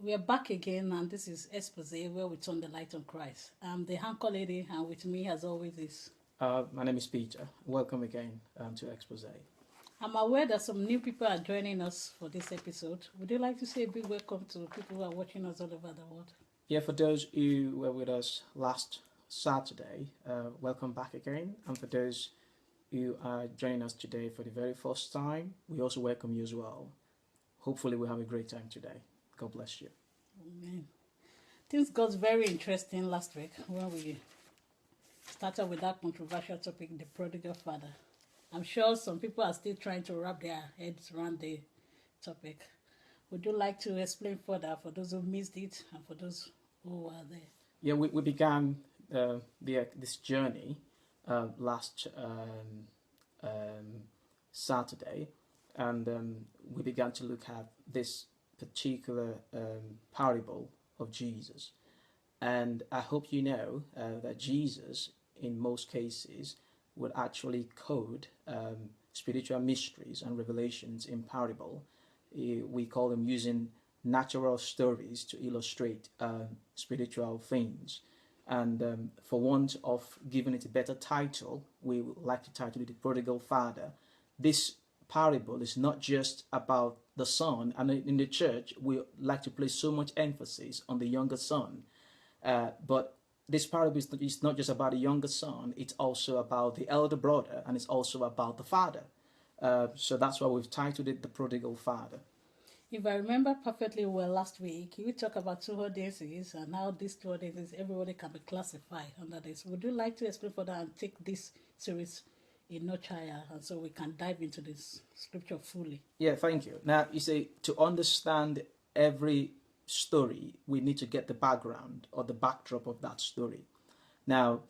We are back again, and this is Expose, where we turn the light on Christ. I'm the anchor lady, and with me, as always, is. My name is Peter. Welcome again to Expose. I'm aware that some new people are joining us for this episode. Would you like to say a big welcome to people who are watching us all over the world? Yeah, for those who were with us last Saturday, welcome back again. And for those who are joining us today for the very first time, we also welcome you as well. Hopefully, we'll have a great time today. God bless you. Amen. Things got very interesting last week when we started with that controversial topic, the prodigal father. I'm sure some people are still trying to wrap their heads around the topic. Would you like to explain further for those who missed it and for those who are there? Yeah, we began this journey last Saturday, and we began to look at this particular parable of Jesus. And I hope you know that Jesus, in most cases, would actually code spiritual mysteries and revelations in parable. We call them using natural stories to illustrate spiritual things. And for want of giving it a better title, we would like to title it The Prodigal Father. This parable is not just about the son, and in the church, we like to place so much emphasis on the younger son. But this parable is not just about the younger son, it's also about the elder brother, and it's also about the father. So that's why we've titled it The Prodigal Father. If I remember perfectly well last week, we talked about two audiences and how these two audiences, everybody can be classified under this. Would you like to explain further and take this series in nutshell, and so we can dive into this scripture fully? Yeah, thank you. Now, you say to understand every story, we need to get the background or the backdrop of that story. Now,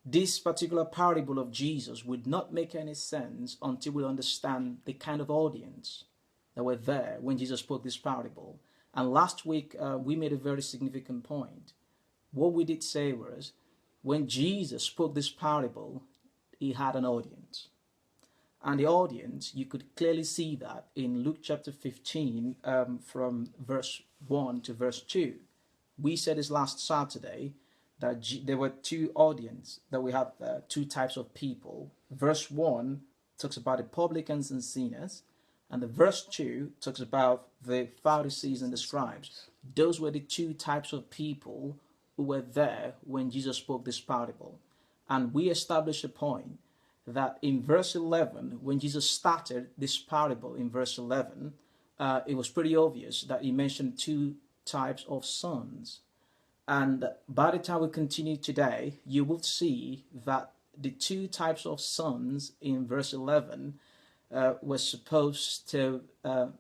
this particular parable of Jesus would not make any sense until we understand the kind of audience that were there when Jesus spoke this parable. And last week, we made a very significant point. What we did say was, when Jesus spoke this parable, he had an audience. And the audience, you could clearly see that in Luke chapter 15, from verse 1 to verse 2. We said this last Saturday that there were two audience, that we have two types of people. Verse 1 talks about the publicans and sinners, and the verse 2 talks about the Pharisees and the scribes. Those were the two types of people who were there when Jesus spoke this parable. And we established a point that in verse 11, when Jesus started this parable in verse 11, it was pretty obvious that he mentioned two types of sons. And by the time we continue today, you will see that the two types of sons in verse 11 were supposed to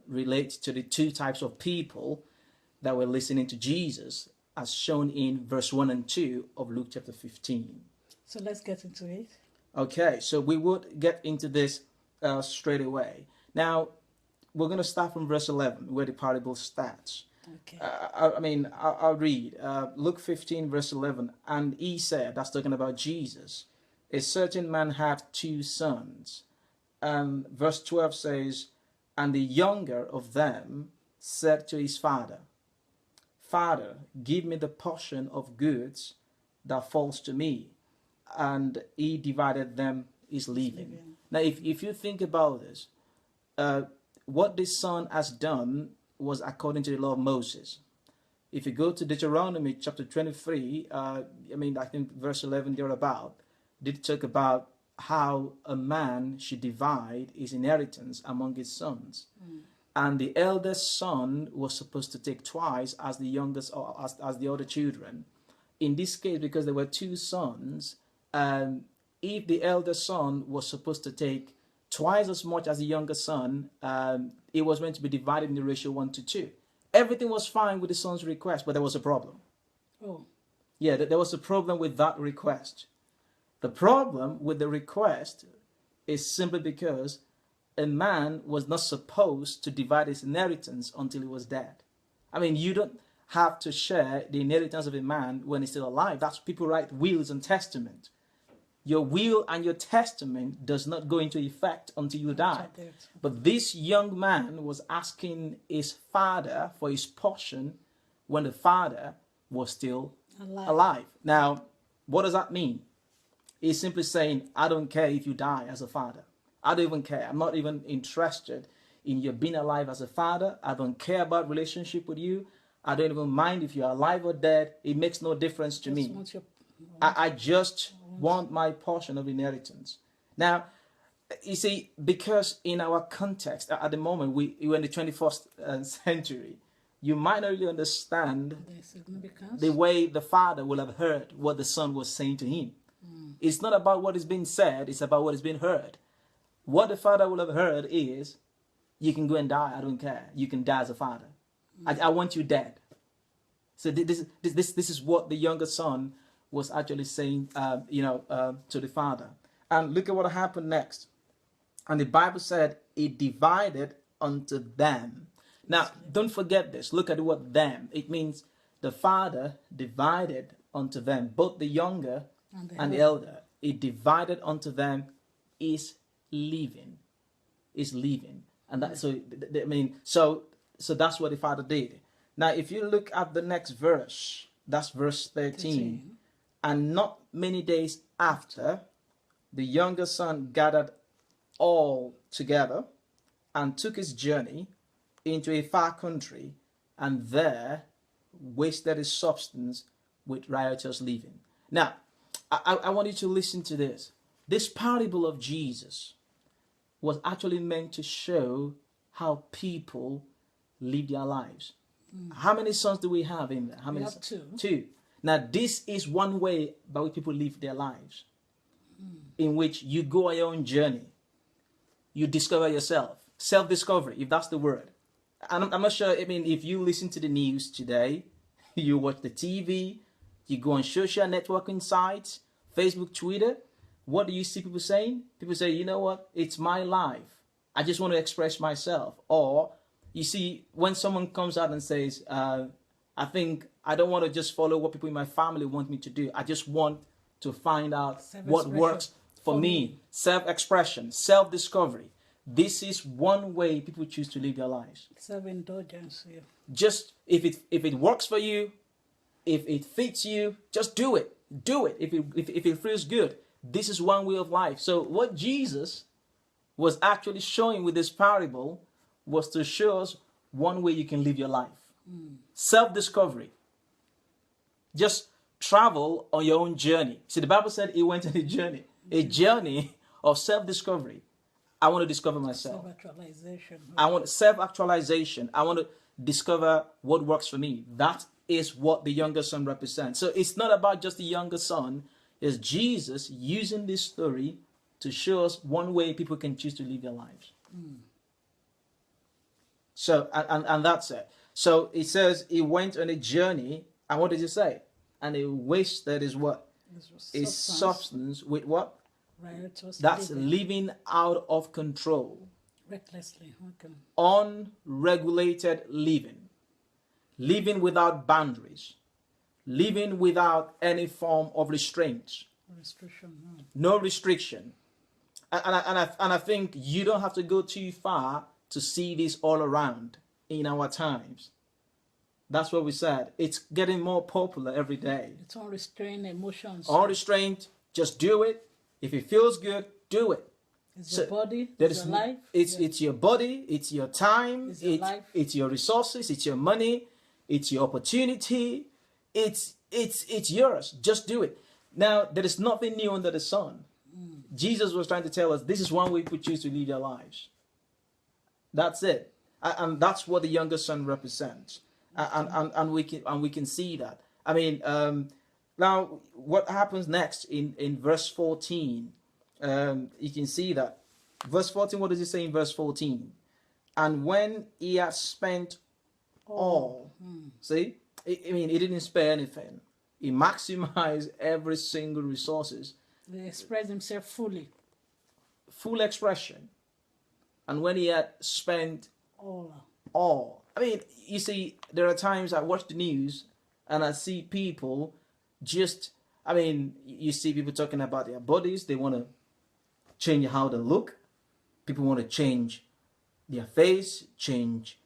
relate to the two types of people that were listening to Jesus, as shown in verse 1 and 2 of Luke chapter 15. So let's get into it. Okay, so we would get into this straight away. Now, we're going to start from verse 11, where the parable starts. Okay. I'll read. Luke 15, verse 11. And he said, that's talking about Jesus, a certain man had two sons. And verse 12 says, and the younger of them said to his father, Father, give me the portion of goods that falls to me. And he divided them his living. Now, if you think about this, what this son has done was according to the law of Moses. If you go to Deuteronomy chapter 23, I think verse 11 thereabout, did talk about how a man should divide his inheritance among his sons. And the eldest son was supposed to take twice as the youngest, or as the other children. In this case, because there were two sons, if the elder son was supposed to take twice as much as the younger son, it was meant to be divided in the ratio 1-2. Everything was fine with the son's request, but there was a problem. Oh. Yeah, there was a problem with that request. The problem with the request is simply because a man was not supposed to divide his inheritance until he was dead. I mean, you don't have to share the inheritance of a man when he's still alive. That's people write wills and testament. Your will and your testament does not go into effect until you die. But this young man was asking his father for his portion when the father was still Alive. alive. Now, what does that mean? He's simply saying, I don't care if you die as a father. I don't even care. I'm not even interested in you being alive as a father. I don't care about relationship with you. I don't even mind if you're alive or dead. It makes no difference to me. I just want my portion of inheritance. Now, you see, because in our context, at the moment, we're in the 21st century, you might not really understand the way the father will have heard what the son was saying to him. It's not about what is being said, it's about what is being heard. What the father will have heard is, you can go and die, I don't care. You can die as a father. I want you dead. So this is what the younger son was actually saying, to the father. And look at what happened next. And the Bible said, it divided unto them. Now, don't forget this. Look at the word them. It means the father divided unto them, both the younger and the elder. It divided unto them is living. Is living. And that, so that's what the father did. Now, if you look at the next verse, that's verse 13. And not many days after, the younger son gathered all together and took his journey into a far country, and there wasted his substance with riotous living. Now, I want you to listen to this. This parable of Jesus was actually meant to show how people live their lives. How many sons do we have in there? How many? We have two. Two. Now, this is one way by which people live their lives, in which you go on your own journey. You discover yourself. Self-discovery, if that's the word. And I'm not sure, if you listen to the news today, you watch the TV, you go on social networking sites, Facebook, Twitter, what do you see people saying? People say, you know what? It's my life. I just want to express myself. Or you see, when someone comes out and says, I think I don't want to just follow what people in my family want me to do. I just want to find out what works for me. Self-expression, self-discovery. This is one way people choose to live their lives. Self-indulgence. Yeah. Just if it works for you, if it fits you, just do it. Do it. If it feels good. This is one way of life. So what Jesus was actually showing with this parable was to show us one way you can live your life. Self-discovery. Just travel on your own journey. See, the Bible said he went on a journey of self-discovery. I want to discover myself. Self-actualization. I want self-actualization. I want to discover what works for me. That is what the younger son represents. So it's not about just the younger son. It's Jesus using this story to show us one way people can choose to live their lives. So, and that's it. So it says he went on a journey, and what did he say? And he wasted his what? His substance with what? That's living out of control. Recklessly. Okay. Unregulated living. Living without boundaries. Living without any form of restraint. Restriction. No restriction. And I think you don't have to go too far to see this all around in our times. That's what we said. It's getting more popular every day. It's unrestrained emotions. Unrestrained, just do it. If it feels good, do it. It's your body, it's your life. It's your body, it's your time, it's your life. It's your resources, it's your money, it's your opportunity. It's yours. Just do it. Now, there is nothing new under the sun. Jesus was trying to tell us this is one way people choose to live their lives. That's it. And that's what the younger son represents. And we can see that. Now, what happens next in verse 14? You can see that. Verse 14, what does it say in verse 14? And when he had spent all, see? He didn't spare anything. He maximized every single resources. He expressed himself fully. Full expression. And when he had spent all. You see, there are times I watch the news and I see people you see people talking about their bodies. They want to change how they look. People want to change their face, change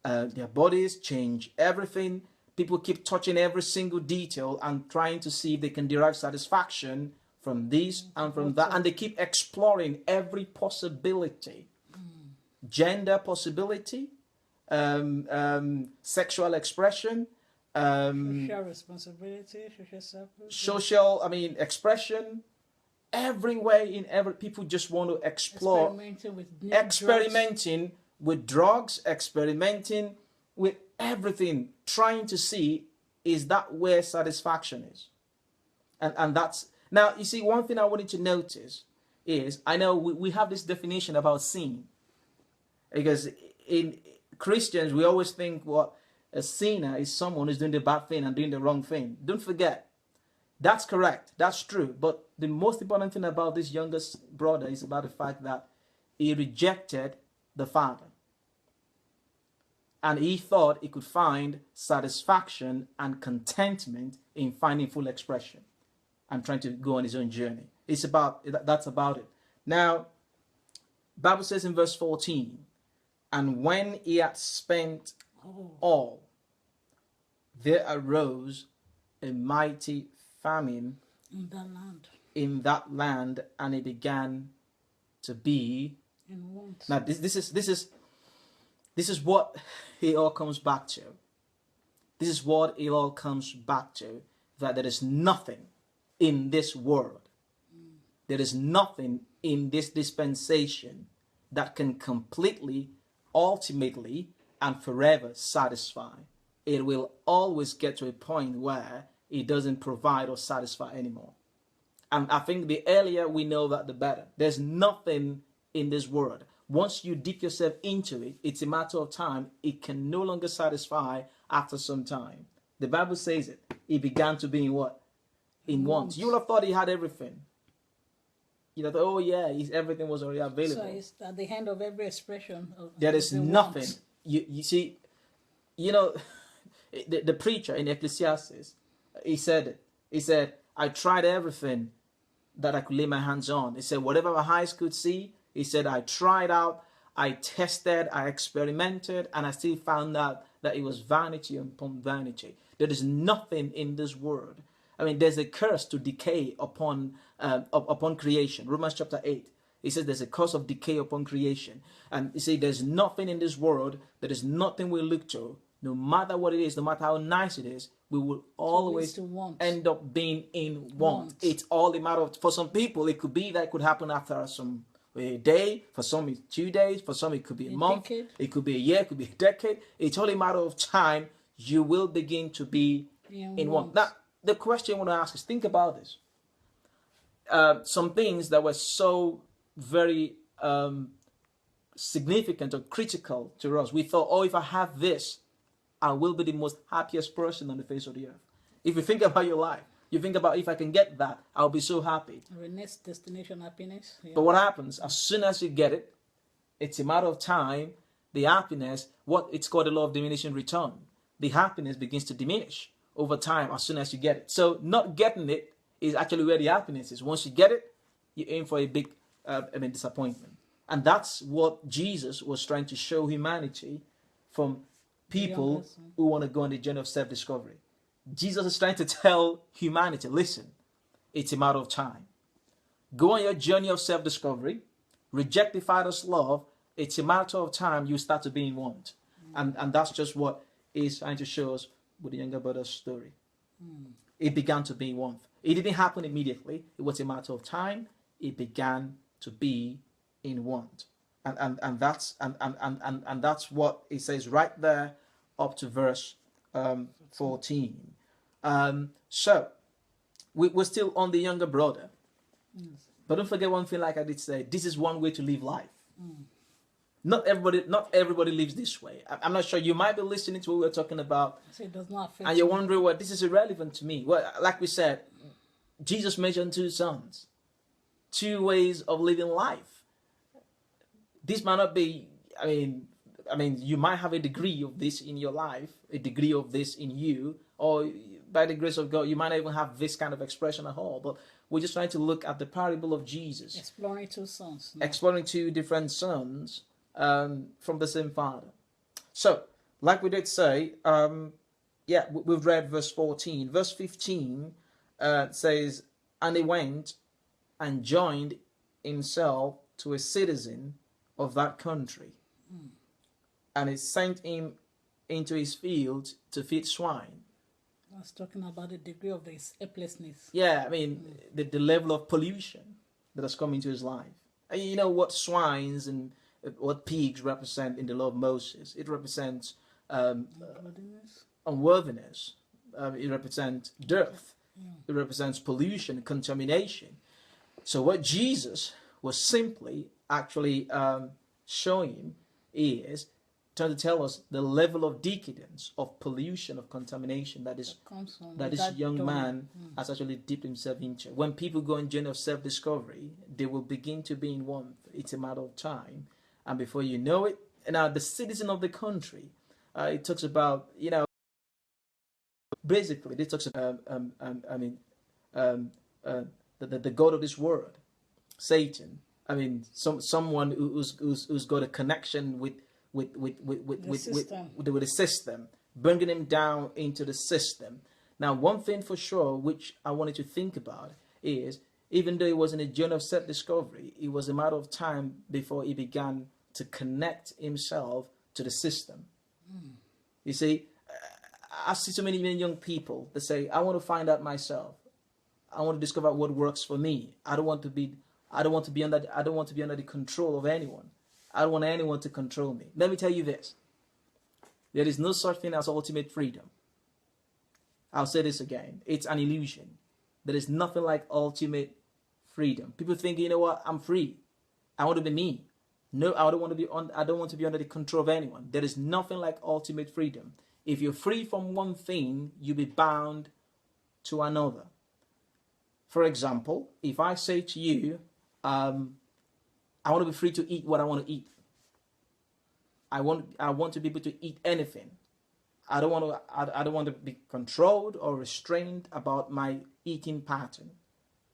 their bodies, change everything. People keep touching every single detail and trying to see if they can derive satisfaction from this and from that. And they keep exploring every possibility. Gender possibility, sexual expression, social responsibility, expression, everywhere in every, people just want to explore, experimenting with drugs, experimenting with everything, trying to see, is that where satisfaction is? And that's, now you see, one thing I wanted to notice is, I know we have this definition about sin, because in Christians we always think what a sinner is someone who's doing the bad thing and doing the wrong thing. Don't forget, that's correct, that's true, but the most important thing about this youngest brother is about the fact that he rejected the father, and he thought he could find satisfaction and contentment in finding full expression and trying to go on his own journey. It's about, that's about it. Now, Bible says in verse 14, and when he had spent all, there arose a mighty famine in that land, and it began to be in want. Now this is what it all comes back to. This is what it all comes back to, that there is nothing in this world, there is nothing in this dispensation that can completely, ultimately, and forever satisfy. It will always get to a point where it doesn't provide or satisfy anymore. And I think the earlier we know that, the better. There's nothing in this world. Once you dip yourself into it, it's a matter of time. It can no longer satisfy after some time. The Bible says it. It began to be in what? In want. You would have thought he had everything. You thought, oh yeah, everything was already available. So it's at the end of every expression of there is nothing. You see, you know, the preacher in Ecclesiastes, he said, I tried everything that I could lay my hands on. He said, whatever my eyes could see, he said, I tried out, I tested, I experimented, and I still found out that it was vanity upon vanity. There is nothing in this world. I mean, there's a curse to decay upon creation. Romans chapter 8. He says there's a curse of decay upon creation. And you see, there's nothing in this world, there is nothing we look to, no matter what it is, no matter how nice it is, we will always end up being in want. It's all a matter of, for some people, it could be that it could happen after some a day, for some it's 2 days, for some it could be a month, decade. It could be a year, it could be a decade. It's only a matter of time. You will begin to be in want. Now, the question I want to ask is, think about this. Some things that were so very significant or critical to us. We thought, oh, if I have this, I will be the most happiest person on the face of the earth. If you think about your life, you think about, if I can get that, I'll be so happy. Our next destination, happiness. Yeah. But what happens, as soon as you get it, it's a matter of time, the happiness, what it's called the law of diminishing return. The happiness begins to diminish over time as soon as you get it. So not getting it is actually where the happiness is. Once you get it, you aim for a big disappointment. And that's what Jesus was trying to show humanity from people who want to go on the journey of self-discovery. Jesus is trying to tell humanity, listen, it's a matter of time. Go on your journey of self-discovery, reject the Father's love, it's a matter of time you start to be in want. And that's just what he's trying to show us with the younger brother's story. It began to be in want. It didn't happen immediately. It was a matter of time. It began to be in want. And that's what it says right there up to verse 14. So we're still on the younger brother. Yes. But don't forget one thing, like I did say, this is one way to live life. Not everybody lives this way. I'm not sure. You might be listening to what we're talking about, so it does not affect and you're wondering, well, this is irrelevant to me. Well, like we said, Jesus mentioned two sons, two ways of living life. This might not be, I mean, you might have a degree of this in your life, a degree of this in you, or by the grace of God, you might not even have this kind of expression at all. But we're just trying to look at the parable of Jesus. Exploring two sons. No. Exploring two different sons from the same father. So, like we did say, yeah, we've read verse 14. Verse 15 says, and he went and joined himself to a citizen of that country, and he sent him into his field to feed swine. I was talking about the degree of this helplessness. Yeah, I mean, the level of pollution that has come into his life. And you know what swines and what pigs represent in the law of Moses? It represents unworthiness. It represents dearth. It represents pollution, contamination. So what Jesus was simply actually showing is trying to tell us the level of decadence, of pollution, of contamination that this young man has actually dipped himself into. When people go on journey of self-discovery, they will begin to be in warmth. It's a matter of time, and before you know it, now the citizen of the country, it talks about, you know, basically this talks about the god of this world, Satan. I mean, someone who's got a connection with the system, bringing him down into the system. Now, one thing for sure, which I wanted to think about, is even though he was in a journey of self-discovery, it was a matter of time before he began to connect himself to the system. You see, I see so many young people that say, I want to find out myself. I want to discover what works for me. I don't want to be under the control of anyone. I don't want anyone to control me. Let me tell you this. There is no such thing as ultimate freedom. I'll say this again. It's an illusion. There is nothing like ultimate freedom. People think, you know what, I'm free. I want to be me. No, I don't want to be under the control of anyone. There is nothing like ultimate freedom. If you're free from one thing, you'll be bound to another. For example, if I say to you, I want to be free to eat what I want to eat. I want to be able to eat anything. I don't want to be controlled or restrained about my eating pattern.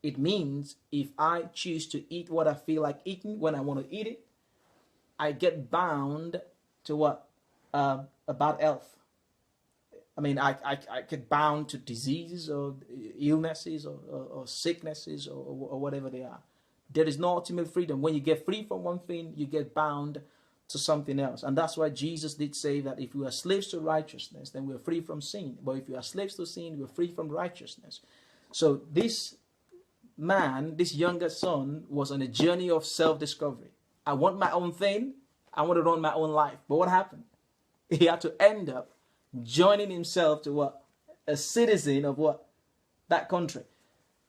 It means if I choose to eat what I feel like eating when I want to eat it, I get bound to what? A bad health. I mean, I get bound to diseases or illnesses or sicknesses or whatever they are. There is no ultimate freedom. When you get free from one thing, you get bound to something else. And that's why Jesus did say that if we are slaves to righteousness, then we're free from sin. But if we are slaves to sin, we're free from righteousness. So this man, this younger son, was on a journey of self-discovery. I want my own thing. I want to run my own life. But what happened? He had to end up joining himself to what? A citizen of what? That country.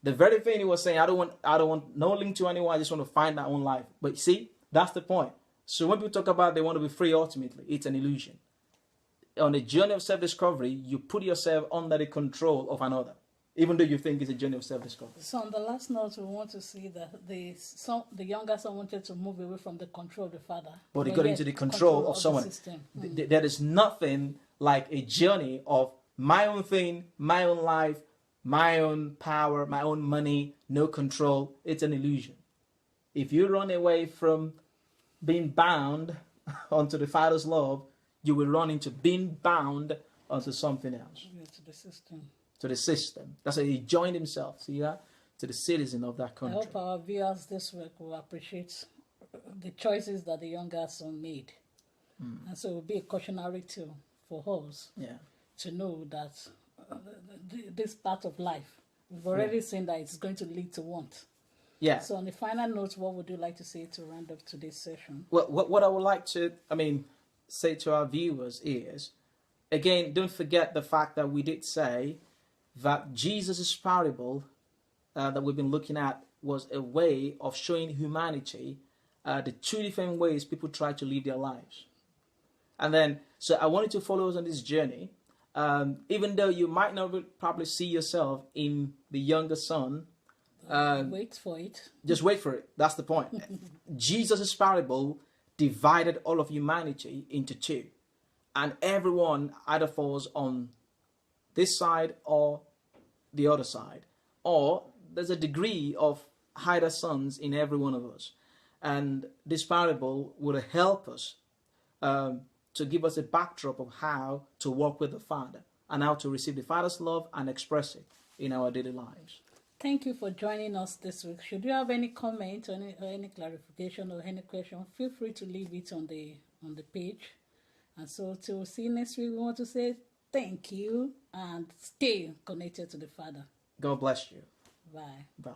The very thing he was saying, I don't want no link to anyone. I just want to find my own life. But see, that's the point. So when people talk about they want to be free, ultimately, it's an illusion. On a journey of self-discovery, you put yourself under the control of another, even though you think it's a journey of self-discovery. So on the last note, we want to see that the younger son wanted to move away from the control of the father. But he got into the control of someone. There is nothing like a journey of my own thing, my own life, my own power, my own money, no control. It's an illusion. If you run away from being bound onto the Father's love, you will run into being bound onto something else. Yeah, to the system. To the system. That's why he joined himself, see that? To the citizen of that country. I hope our viewers this week will appreciate the choices that the younger son made. And so it will be a cautionary too for us to know that this part of life, we've already seen that it's going to lead to want. Yeah. So on the final note, what would you like to say to round up today's session? Well, what I would like to, say to our viewers is, again, don't forget the fact that we did say that Jesus' parable that we've been looking at was a way of showing humanity the two different ways people try to live their lives. And then, so I wanted to follow us on this journey. Even though you might not probably see yourself in the younger son, wait for it. Just wait for it. That's the point. Jesus' parable divided all of humanity into two. And everyone either falls on this side or the other side. Or there's a degree of either sons in every one of us. And this parable would help us to give us a backdrop of how to walk with the Father, and how to receive the Father's love and express it in our daily lives. Thank you for joining us this week. Should you have any comment or any clarification or any question, feel free to leave it on the page. And so till see you next week, we want to say thank you and stay connected to the Father. God bless you. Bye. Bye.